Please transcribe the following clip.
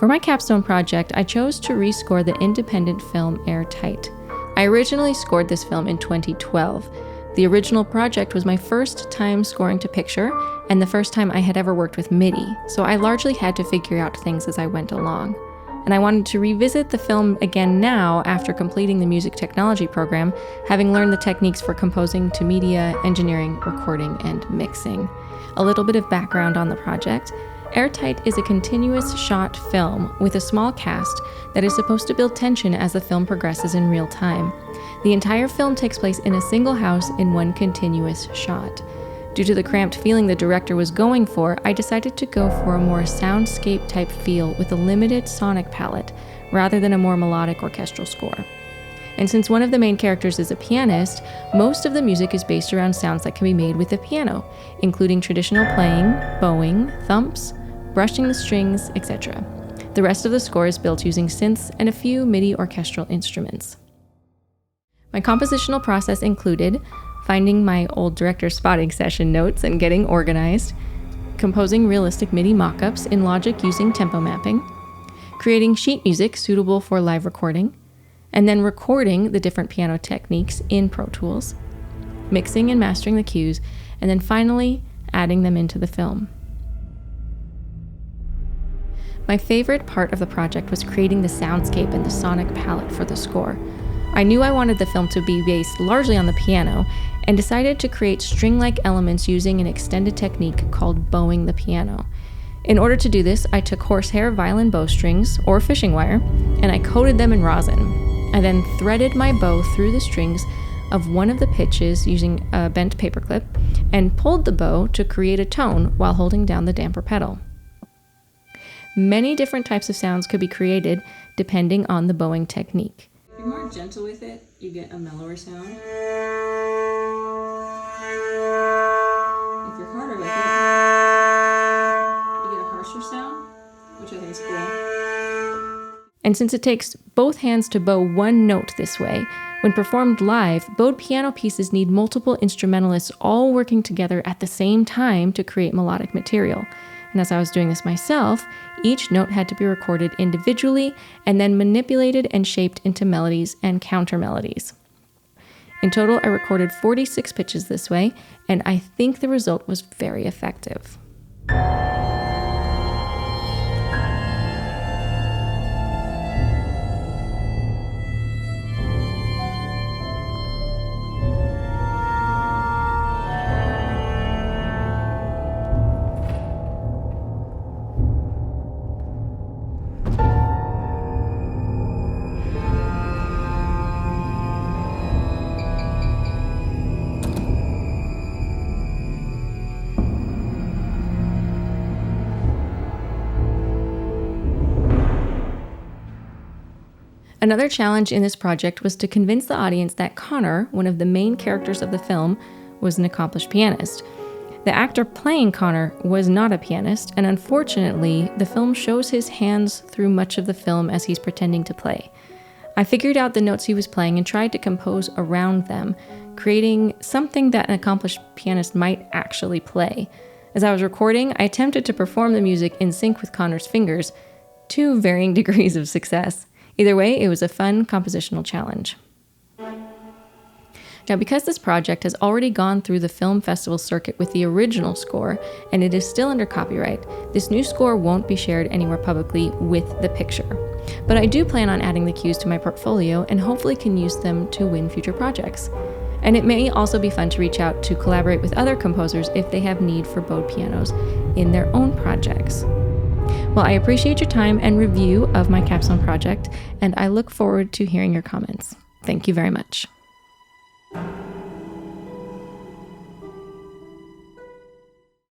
For my capstone project, I chose to rescore the independent film Airtight. I originally scored this film in 2012. The original project was my first time scoring to picture, and the first time I had ever worked with MIDI, so I largely had to figure out things as I went along. And I wanted to revisit the film again now after completing the music technology program, having learned the techniques for composing to media, engineering, recording, and mixing. A little bit of background on the project. Airtight is a continuous shot film with a small cast that is supposed to build tension as the film progresses in real time. The entire film takes place in a single house in one continuous shot. Due to the cramped feeling the director was going for, I decided to go for a more soundscape type feel with a limited sonic palette, rather than a more melodic orchestral score. And since one of the main characters is a pianist, most of the music is based around sounds that can be made with a piano, including traditional playing, bowing, thumps, brushing the strings, etc. The rest of the score is built using synths and a few MIDI orchestral instruments. My compositional process included finding my old director's spotting session notes and getting organized, composing realistic MIDI mockups in Logic using tempo mapping, creating sheet music suitable for live recording, and then recording the different piano techniques in Pro Tools, mixing and mastering the cues, and then finally adding them into the film. My favorite part of the project was creating the soundscape and the sonic palette for the score. I knew I wanted the film to be based largely on the piano, and decided to create string-like elements using an extended technique called bowing the piano. In order to do this, I took horsehair violin bowstrings, or fishing wire, and I coated them in rosin. I then threaded my bow through the strings of one of the pitches using a bent paperclip, and pulled the bow to create a tone while holding down the damper pedal. Many different types of sounds could be created depending on the bowing technique. If you're more gentle with it, you get a mellower sound. If you're harder with it, you get a harsher sound, which I think is cool. And since it takes both hands to bow one note this way, when performed live, bowed piano pieces need multiple instrumentalists all working together at the same time to create melodic material. And as I was doing this myself, each note had to be recorded individually and then manipulated and shaped into melodies and counter melodies. In total, I recorded 46 pitches this way, and I think the result was very effective. Another challenge in this project was to convince the audience that Connor, one of the main characters of the film, was an accomplished pianist. The actor playing Connor was not a pianist, and unfortunately, the film shows his hands through much of the film as he's pretending to play. I figured out the notes he was playing and tried to compose around them, creating something that an accomplished pianist might actually play. As I was recording, I attempted to perform the music in sync with Connor's fingers, to varying degrees of success. Either way, it was a fun compositional challenge. Now, because this project has already gone through the film festival circuit with the original score, and it is still under copyright, this new score won't be shared anywhere publicly with the picture. But I do plan on adding the cues to my portfolio and hopefully can use them to win future projects. And it may also be fun to reach out to collaborate with other composers if they have need for bowed pianos in their own projects. Well, I appreciate your time and review of my capstone project, and I look forward to hearing your comments. Thank you very much.